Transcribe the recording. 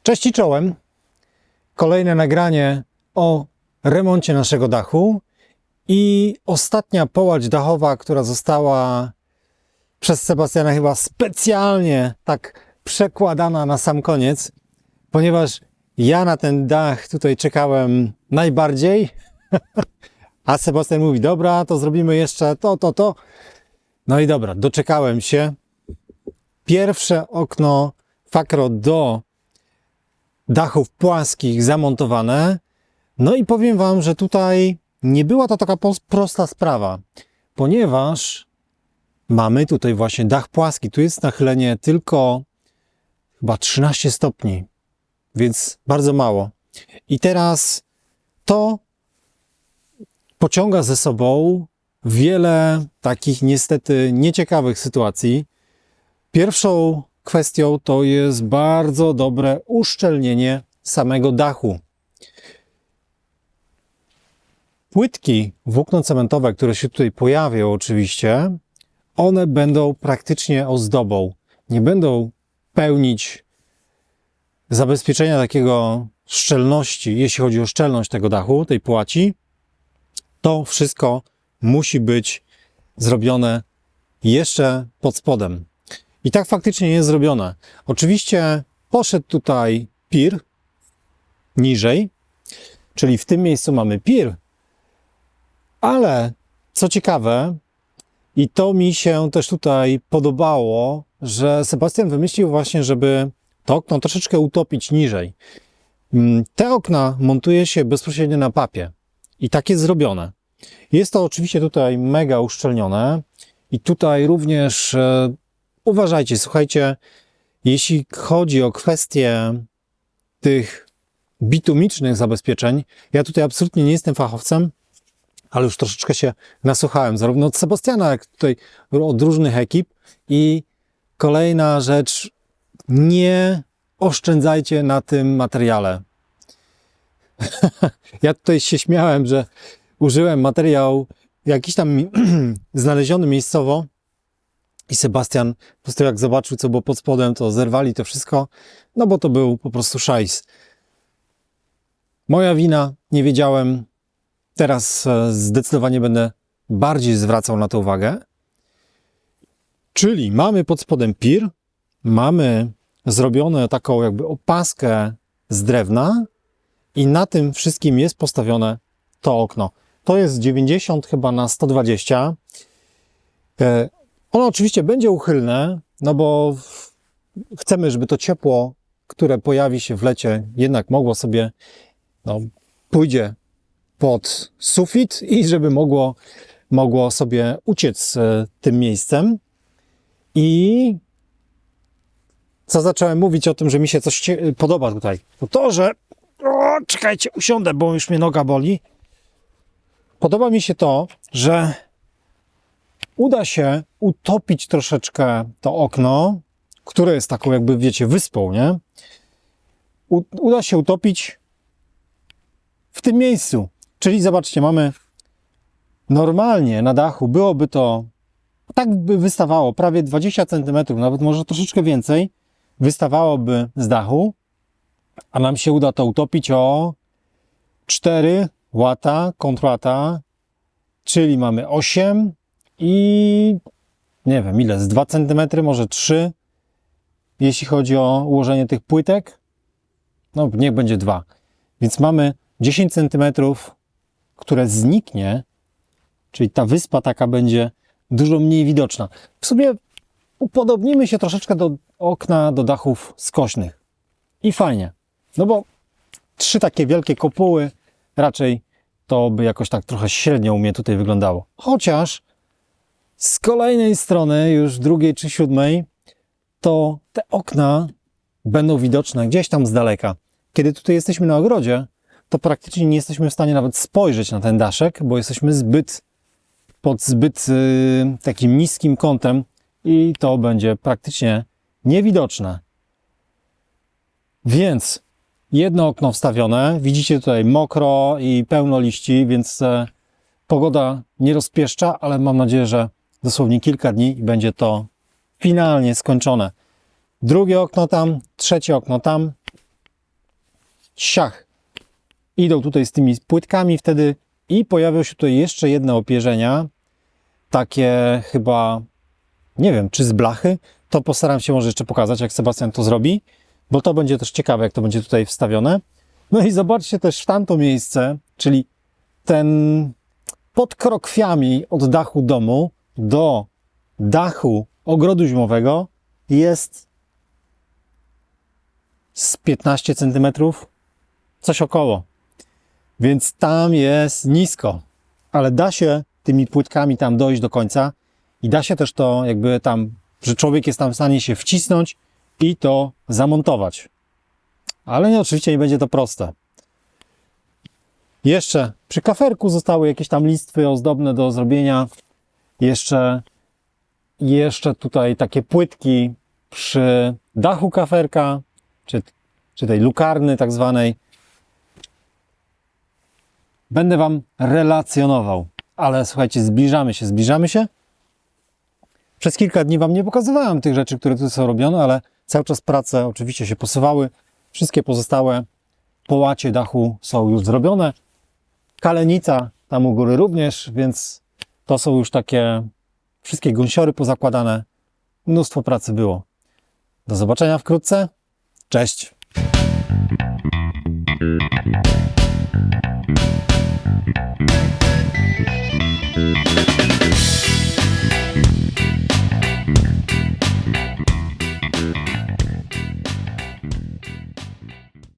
Cześć i czołem. Kolejne nagranie o remoncie naszego dachu i ostatnia połać dachowa, która została przez Sebastiana chyba specjalnie tak przekładana na sam koniec, ponieważ ja na ten dach tutaj czekałem najbardziej, a Sebastian mówi, dobra, to zrobimy jeszcze to. No i dobra, doczekałem się. Pierwsze okno Fakro do dachów płaskich zamontowane. No i powiem Wam, że tutaj nie była to taka prosta sprawa, ponieważ mamy tutaj właśnie dach płaski. Tu jest nachylenie tylko chyba 13 stopni, więc bardzo mało. I teraz to pociąga ze sobą wiele takich niestety nieciekawych sytuacji. Pierwszą kwestią to jest bardzo dobre uszczelnienie samego dachu. Płytki włóknocementowe, które się tutaj pojawią oczywiście, one będą praktycznie ozdobą. Nie będą pełnić zabezpieczenia takiego szczelności, jeśli chodzi o szczelność tego dachu, tej płaci. To wszystko musi być zrobione jeszcze pod spodem. I tak faktycznie jest zrobione. Oczywiście poszedł tutaj pir niżej, czyli w tym miejscu mamy pir, ale co ciekawe, i to mi się też tutaj podobało, że Sebastian wymyślił właśnie, żeby to okno troszeczkę utopić niżej. Te okna montuje się bezpośrednio na papie i tak jest zrobione. Jest to oczywiście tutaj mega uszczelnione i tutaj również uważajcie, słuchajcie, jeśli chodzi o kwestie tych bitumicznych zabezpieczeń, ja tutaj absolutnie nie jestem fachowcem, ale już troszeczkę się nasłuchałem, zarówno od Sebastiana, jak tutaj od różnych ekip. I kolejna rzecz, nie oszczędzajcie na tym materiale. Ja tutaj się śmiałem, że użyłem materiał jakiś tam znaleziony miejscowo i Sebastian po prostu jak zobaczył, co było pod spodem, to zerwali to wszystko, no bo to był po prostu szajs. Moja wina, nie wiedziałem. Teraz zdecydowanie będę bardziej zwracał na to uwagę. Czyli mamy pod spodem pir, mamy zrobione taką jakby opaskę z drewna i na tym wszystkim jest postawione to okno. To jest 90 chyba na 120. Ono oczywiście będzie uchylne, no bo chcemy, żeby to ciepło, które pojawi się w lecie, jednak mogło sobie, pójdzie pod sufit i żeby mogło sobie uciec tym miejscem. I co zacząłem mówić o tym, że mi się coś podoba tutaj, to że czekajcie, usiądę, bo już mnie noga boli. Podoba mi się to, że uda się utopić troszeczkę to okno, które jest taką jakby, wiecie, wyspą, nie? Uda się utopić w tym miejscu. Czyli zobaczcie, mamy normalnie na dachu, byłoby to, tak by wystawało prawie 20 cm, nawet może troszeczkę więcej, wystawałoby z dachu, a nam się uda to utopić o 4 łata, kontrłata, czyli mamy 8 i nie wiem ile, z 2 cm, może 3, jeśli chodzi o ułożenie tych płytek, no niech będzie 2, więc mamy 10 cm, które zniknie, czyli ta wyspa taka będzie dużo mniej widoczna. W sumie upodobnimy się troszeczkę do okna, do dachów skośnych. I fajnie. No bo 3 takie wielkie kopuły, raczej to by jakoś tak trochę średnio u mnie tutaj wyglądało. Chociaż z kolejnej strony, już drugiej czy 7, to te okna będą widoczne gdzieś tam z daleka. Kiedy tutaj jesteśmy na ogrodzie, to praktycznie nie jesteśmy w stanie nawet spojrzeć na ten daszek, bo jesteśmy pod zbyt takim niskim kątem i to będzie praktycznie niewidoczne. Więc jedno okno wstawione, widzicie tutaj mokro i pełno liści, więc pogoda nie rozpieszcza, ale mam nadzieję, że dosłownie kilka dni i będzie to finalnie skończone. Drugie okno tam, trzecie okno tam siach, idą tutaj z tymi płytkami wtedy i pojawią się tutaj jeszcze jedne opierzenia, takie chyba, nie wiem, czy z blachy, to postaram się może jeszcze pokazać, jak Sebastian to zrobi, bo to będzie też ciekawe, jak to będzie tutaj wstawione. No i zobaczcie też w tamto miejsce, czyli ten pod krokwiami od dachu domu do dachu ogrodu zimowego jest z 15 cm, coś około. Więc tam jest nisko, ale da się tymi płytkami tam dojść do końca i da się też to jakby tam, że człowiek jest tam w stanie się wcisnąć i to zamontować. Ale nie, oczywiście nie będzie to proste. Jeszcze przy kaferku zostały jakieś tam listwy ozdobne do zrobienia. Jeszcze tutaj takie płytki przy dachu kaferka, czy tej lukarny tak zwanej. Będę Wam relacjonował, ale słuchajcie, zbliżamy się. Przez kilka dni Wam nie pokazywałem tych rzeczy, które tu są robione, ale cały czas prace oczywiście się posuwały. Wszystkie pozostałe połacie dachu są już zrobione. Kalenica tam u góry również, więc to są już takie wszystkie gąsiory pozakładane. Mnóstwo pracy było. Do zobaczenia wkrótce. Cześć!